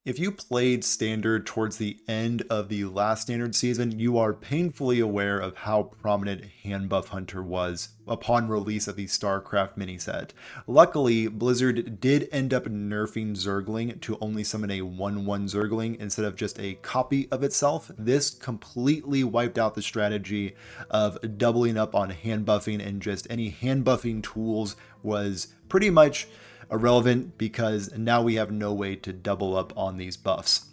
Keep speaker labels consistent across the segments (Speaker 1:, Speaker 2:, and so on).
Speaker 1: If you played Standard towards the end of the last Standard season, you are painfully aware of how prominent Handbuff Hunter was upon release of the StarCraft mini set. Luckily, Blizzard did end up nerfing Zergling to only summon a 1/1 Zergling instead of just a copy of itself. This completely wiped out the strategy of doubling up on hand buffing, and just any hand buffing tools was pretty much irrelevant because now we have no way to double up on these buffs.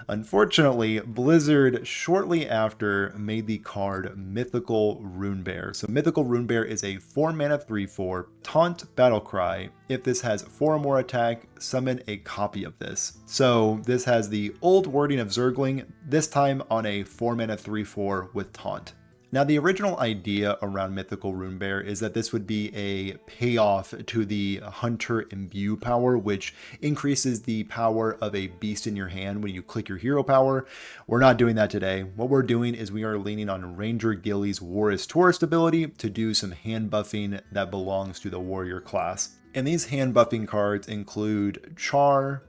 Speaker 1: Unfortunately, Blizzard shortly after made the card Mythical Runebear. So Mythical Runebear is a 4 mana 3/4 taunt battlecry. If this has 4 or more attack, summon a copy of this. So this has the old wording of Zergling, this time on a 4 mana 3/4 with taunt. Now, the original idea around Mythical Runebear is that this would be a payoff to the Hunter Imbue power, which increases the power of a beast in your hand when you click your hero power. We're not doing that today. What we're doing is we are leaning on Ranger Gilly's War is Tourist ability to do some hand buffing that belongs to the warrior class. And these hand buffing cards include Char,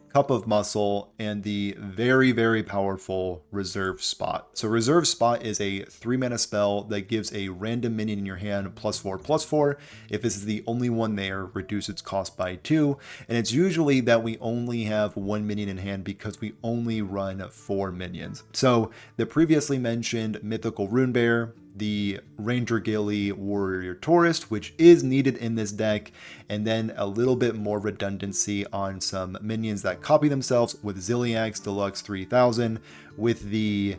Speaker 1: Cup of Muscle, and the very, very powerful Reserve Spot. So Reserve Spot is a 3 mana spell that gives a random minion in your hand +4/+4. If this is the only one there, reduce its cost by 2. And it's usually that we only have 1 minion in hand because we only run 4 minions. So the previously mentioned Mythical Runebear, the Ranger Gilly Warrior Tourist, which is needed in this deck, and then a little bit more redundancy on some minions that copy themselves with Zilliax Deluxe 3000 with the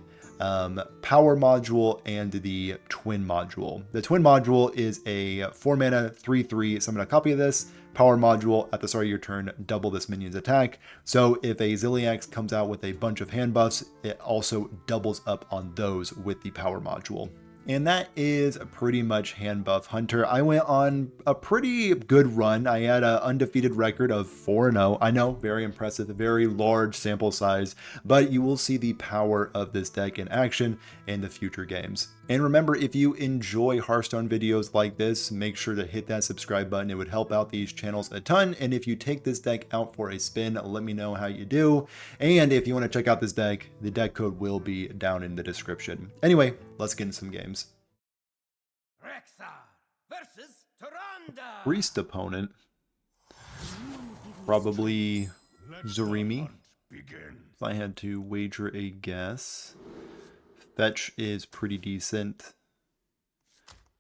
Speaker 1: power module and the twin module. The twin module is a 4 mana 3/3 summon a copy of this. Power module, at the start of your turn, double this minion's attack. So if a Zilliax comes out with a bunch of hand buffs, it also doubles up on those with the power module. And that is pretty much Handbuff Hunter. I went on a pretty good run. I had an undefeated record of 4-0. I know, very impressive, very large sample size, but you will see the power of this deck in action in the future games. And remember, if you enjoy Hearthstone videos like this, make sure to hit that subscribe button. It would help out these channels a ton. And if you take this deck out for a spin, let me know how you do. And if you want to check out this deck, the deck code will be down in the description. Anyway, let's get into some games. Priest opponent, probably Zarimi. If I had to wager a guess, Fetch is pretty decent.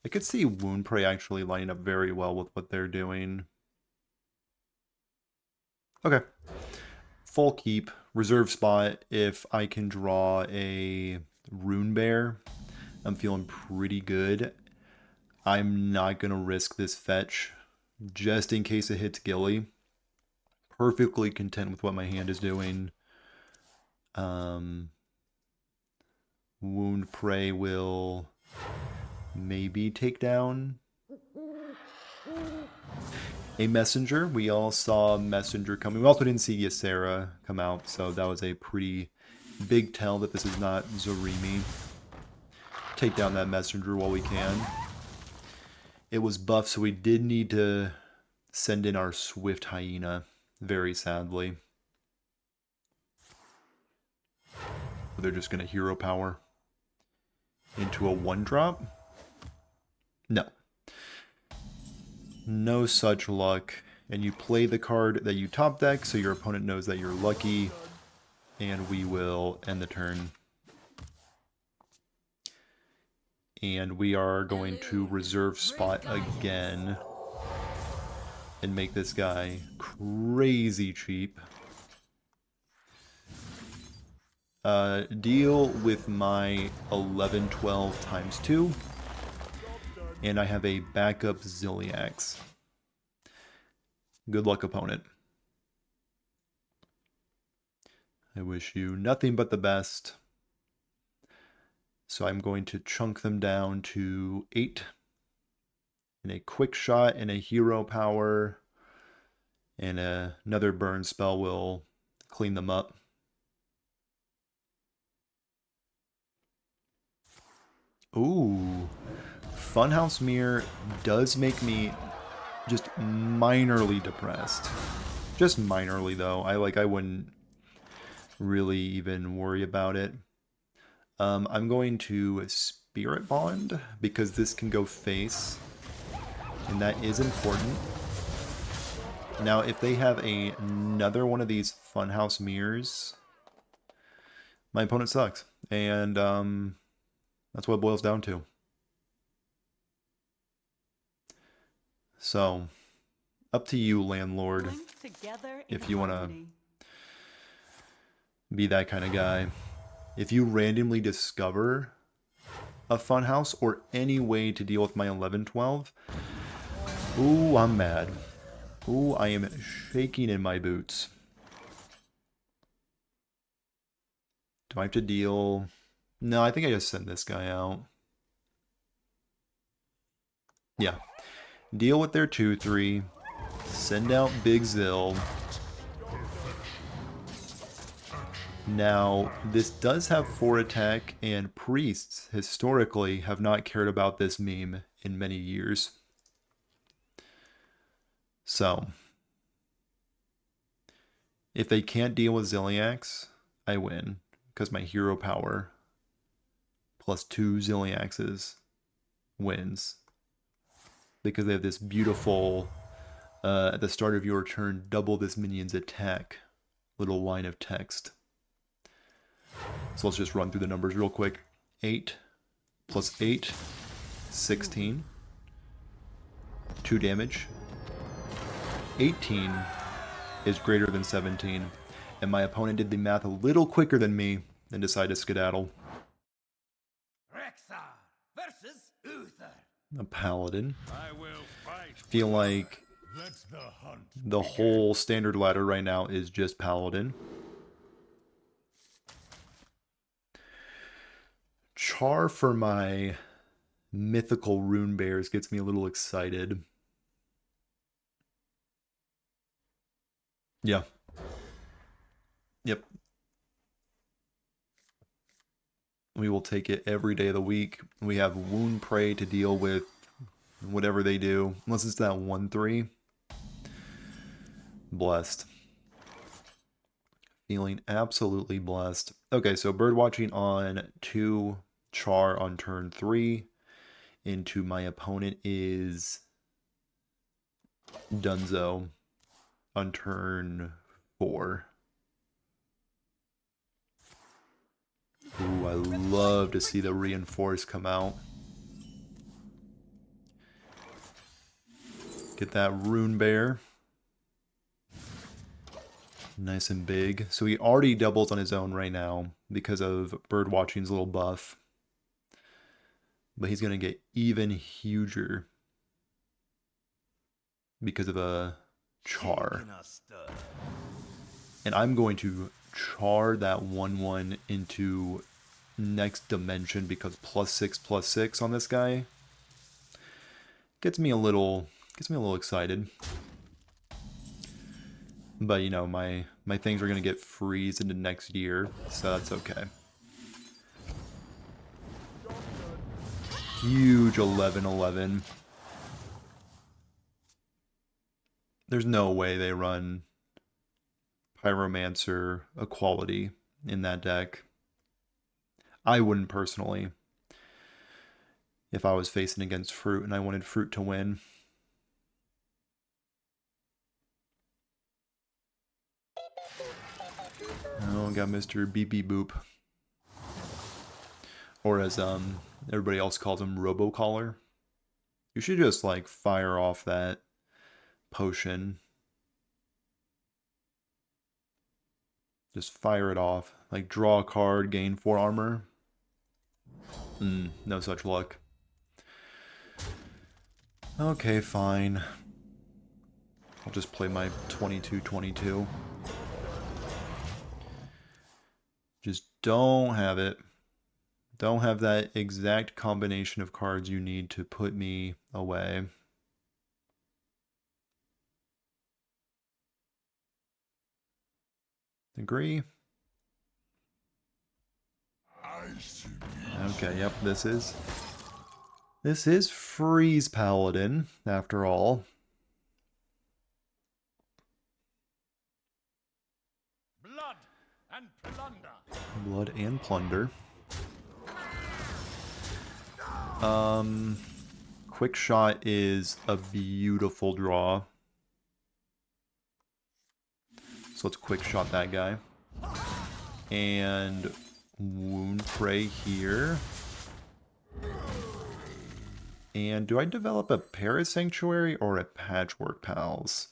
Speaker 1: I could see Wound Prey actually lining up very well with what they're doing. Okay. Full keep, reserve spot. If I can draw a Runebear, I'm feeling pretty good. I'm not going to risk this fetch just in case it hits Gilly. Perfectly content with what my hand is doing. Wound Prey will maybe take down a Messenger. We all saw Messenger coming. We also didn't see Ysera come out, so that was a pretty big tell that this is not Zarimi. Take down that Messenger while we can. It was buffed, so we did need to send in our Swift Hyena, very sadly. They're just going to hero power into a 1-drop? No. No such luck. And you play the card that you top deck, so your opponent knows that you're lucky. And we will end the turn. And we are going to reserve spot again and make this guy crazy cheap. Deal with my 11/12 times 2. And I have a backup Zilliax. Good luck, opponent. I wish you nothing but the best. So I'm going to chunk them down to 8. And a quick shot and a hero power. And another burn spell will clean them up. Ooh. Funhouse Mirror does make me just minorly depressed. Just minorly, though. I wouldn't really even worry about it. I'm going to Spirit Bond because this can go face, and that is important. Now, if they have another one of these Funhouse mirrors, my opponent sucks, and that's what it boils down to. So, up to you, landlord, if you want to be that kind of guy. If you randomly discover a funhouse or any way to deal with my 11-12, ooh, I'm mad. Ooh, I am shaking in my boots. Do I have to deal? No, I think I just send this guy out. Yeah. Deal with their 2-3. Send out Big Zill. Now, this does have 4 attack, and priests, historically, have not cared about this meme in many years. So, if they can't deal with Zilliax, I win, because my hero power plus 2 Zilliaxes wins. Because they have this beautiful, at the start of your turn, double this minion's attack little line of text. So let's just run through the numbers real quick. 8 plus 8, 16. 2 damage. 18 is greater than 17. And my opponent did the math a little quicker than me and decided to skedaddle. A paladin. I feel like the whole standard ladder right now is just paladin. Char for my mythical runebears gets me a little excited. Yeah. Yep. We will take it every day of the week. We have Wound Prey to deal with whatever they do. Unless it's that 1-3. Blessed. Feeling absolutely blessed. Okay, so Birdwatching on 2, Char on turn 3. Into my opponent is Dunzo on turn 4. Ooh, I love to see the Reinforce come out. Get that Runebear. Nice and big. So he already doubles on his own right now because of Birdwatching's little buff. But he's going to get even huger because of a Char. And I'm going to Char that 1-1 into next dimension because +6/+6 on this guy gets me a little excited. But you know, my things are gonna get freeze into next year, so that's okay. Huge 11-11. There's no way they run Pyromancer equality in that deck. I wouldn't personally. If I was facing against Fruit and I wanted Fruit to win. Oh, got Mr. Beep Beep Boop. Or as everybody else calls him, Robocaller. You should just like fire off that potion. Just fire it off. Like draw a card, gain 4 armor. No such luck. Okay, fine. I'll just play my 22-22. Just don't have it. Don't have that exact combination of cards you need to put me away. Agree? Okay, yep, this is Freeze Paladin, after all. Blood and plunder. Quick shot is a beautiful draw. So let's quick shot that guy. And wound prey here. And do I develop a Parrot Sanctuary or a Patchwork Pals?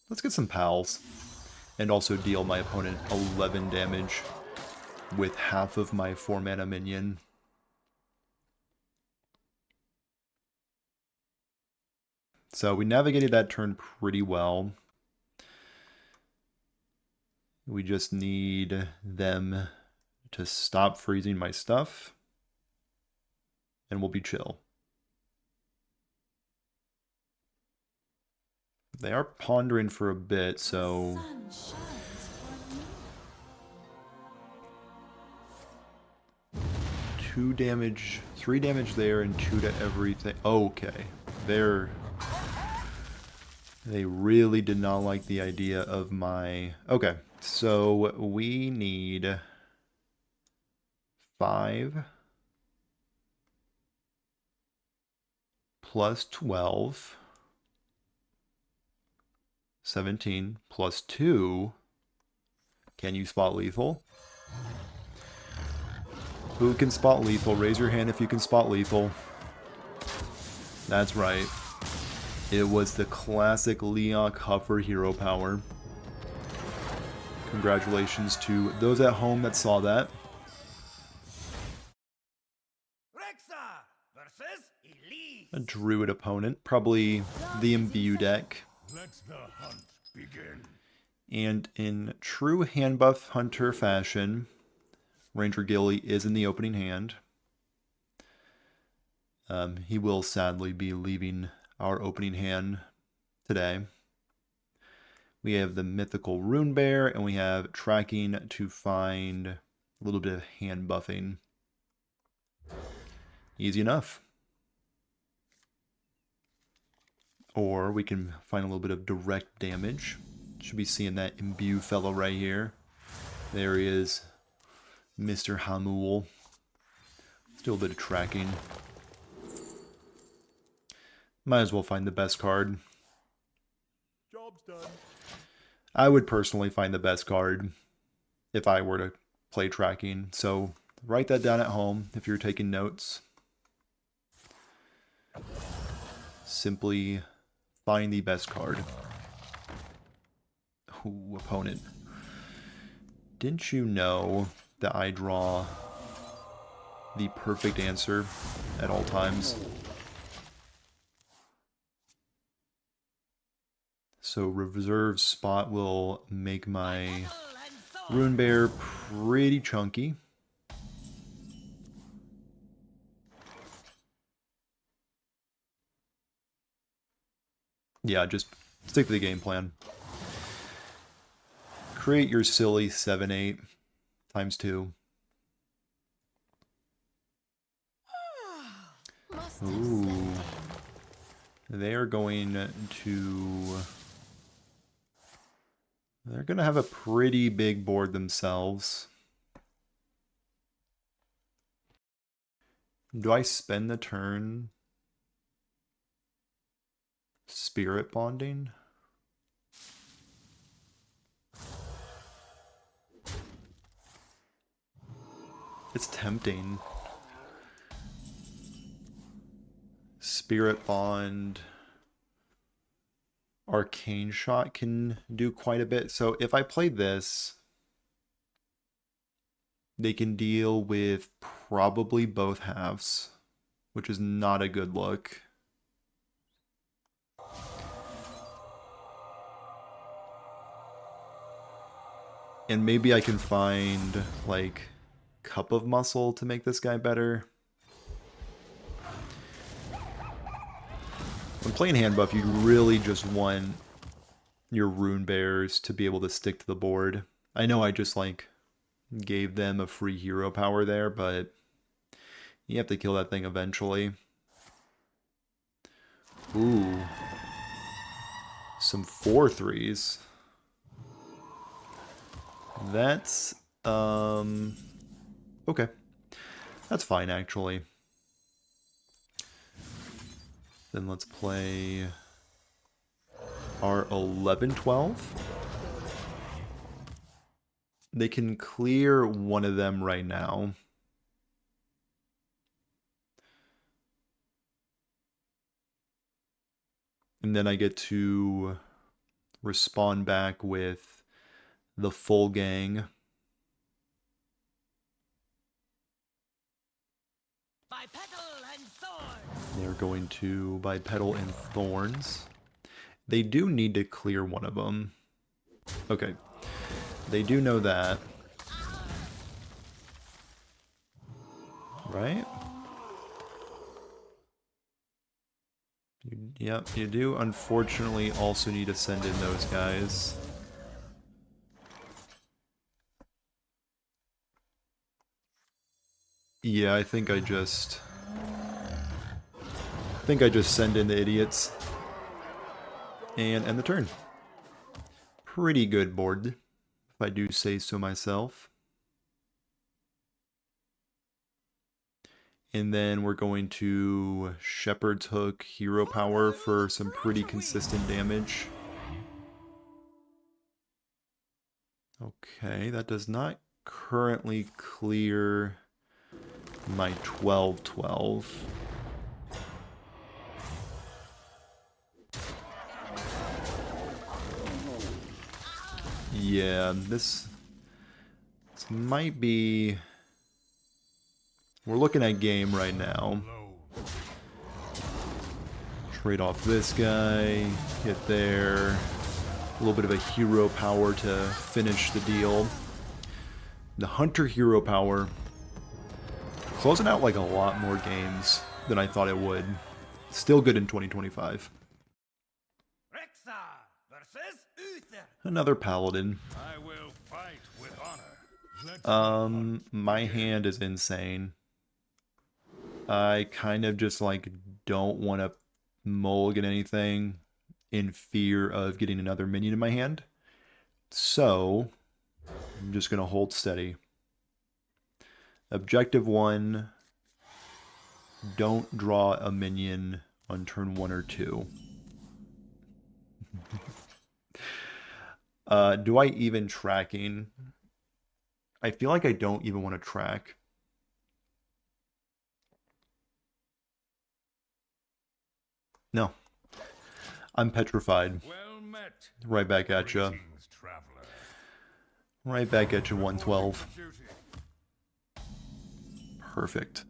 Speaker 1: Let's get some Pals. And also deal my opponent 11 damage with half of my 4-mana minion. So we navigated that turn pretty well. We just need them to stop freezing my stuff. And we'll be chill. They are pondering for a bit, so... 2 damage, 3 damage there, and 2 to everything. Okay. They really did not like the idea of my... Okay, so we need 5 plus 12, 17 plus 2. Can you spot lethal? Who can spot lethal? Raise your hand if you can spot lethal. That's right. It was the classic Leon Huffer hero power. Congratulations to those at home that saw that. A druid opponent, probably the imbue deck.
Speaker 2: Let the hunt begin.
Speaker 1: And in true Handbuff Hunter fashion, Ranger Gilly is in the opening hand. He will sadly be leaving our opening hand today. We have the Mythical Runebear, and we have tracking to find a little bit of hand buffing. Easy enough. Or we can find a little bit of direct damage. Should be seeing that imbue fellow right here. There he is, Mr. Hamul. Still a bit of tracking. Might as well find the best card.
Speaker 2: Job's done.
Speaker 1: I would personally find the best card if I were to play tracking. So write that down at home if you're taking notes. Simply find the best card. Ooh, opponent. Didn't you know that I draw the perfect answer at all times? So reserve spot will make my Runebear pretty chunky. Yeah, just stick to the game plan. Create your silly 7/8 times 2. Ooh. They are going to... They're going to have a pretty big board themselves. Do I spend the turn spirit bonding? It's tempting. Spirit bond. Arcane Shot can do quite a bit. So if I play this, they can deal with probably both halves, which is not a good look. And maybe I can find, like, Cup of Muscle to make this guy better. When playing Handbuff, you really just want your Rune Bears to be able to stick to the board. I know I just, like, gave them a free hero power there, but you have to kill that thing eventually. Ooh. Some 4/3s. That's, okay. That's fine, actually. Then let's play our 11-12. They can clear one of them right now. And then I get to respond back with the full gang. They're going to Bipedal and Thorns. They do need to clear one of them. Okay. They do know that. Right? Yep, you do unfortunately also need to send in those guys. Yeah, I think I just send in the idiots and end the turn. Pretty good board, if I do say so myself. And then we're going to Shepherd's Hook, Hero Power for some pretty consistent damage. Okay, that does not currently clear my 12-12. Yeah, this might be... We're looking at game right now. Trade off this guy, hit there. A little bit of a hero power to finish the deal. The Hunter hero power. Closing out like a lot more games than I thought it would. Still good in 2025. Another Paladin.
Speaker 2: I will fight with honor.
Speaker 1: My hand is insane. I kind of just like don't want to mulligan anything in fear of getting another minion in my hand. So I'm just going to hold steady. Objective 1, don't draw a minion on turn 1 or 2. Do I even tracking? I feel like I don't even want to track. No. I'm petrified.
Speaker 2: Well met.
Speaker 1: Right back at you. Right back at you, 112. Perfect.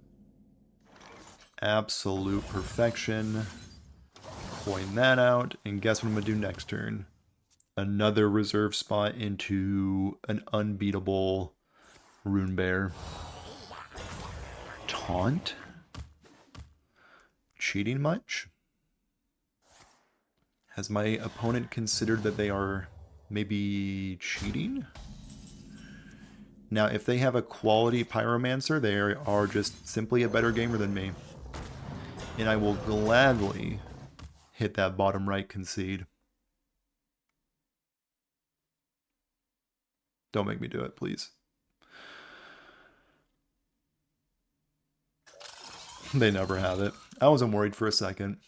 Speaker 1: Absolute perfection. Coin that out, and guess what I'm going to do next turn? Another reserve spot into an unbeatable Runebear. Taunt? Cheating much? Has my opponent considered that they are maybe cheating? Now, if they have a quality Pyromancer, they are just simply a better gamer than me. And I will gladly hit that bottom right concede. Don't make me do it, please. They never have it. I wasn't worried for a second.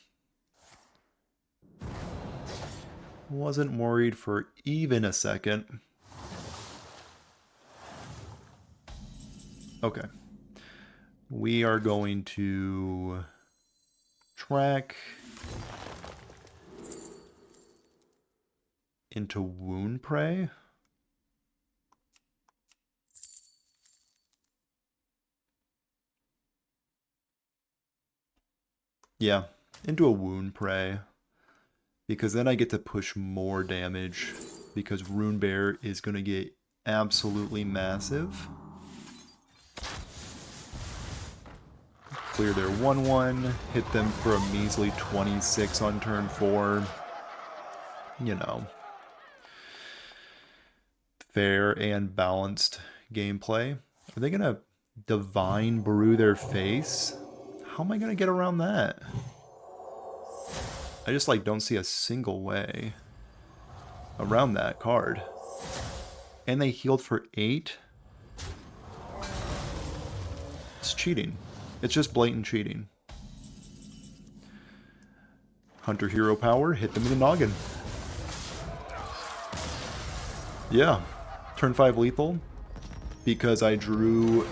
Speaker 1: Wasn't worried for even a second. Okay. We are going to track into Wound Prey. Yeah, into a Wound Prey. Because then I get to push more damage. Because Runebear is going to get absolutely massive. Clear their 1-1. Hit them for a measly 26 on turn 4. You know. Fair and balanced gameplay. Are they going to Divine Brew their face? How am I going to get around that? I just like don't see a single way around that card. and they healed for 8. It's cheating. It's just blatant cheating. Hunter hero power, hit them in the noggin. Yeah, turn 5 lethal, because I drew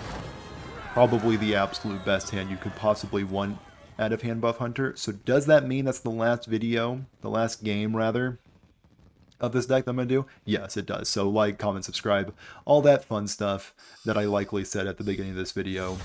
Speaker 1: probably the absolute best hand you could possibly want out of Handbuff Hunter. So does that mean that's the last video, the last game rather, of this deck that I'm going to do? Yes, it does. So like, comment, subscribe, all that fun stuff that I likely said at the beginning of this video.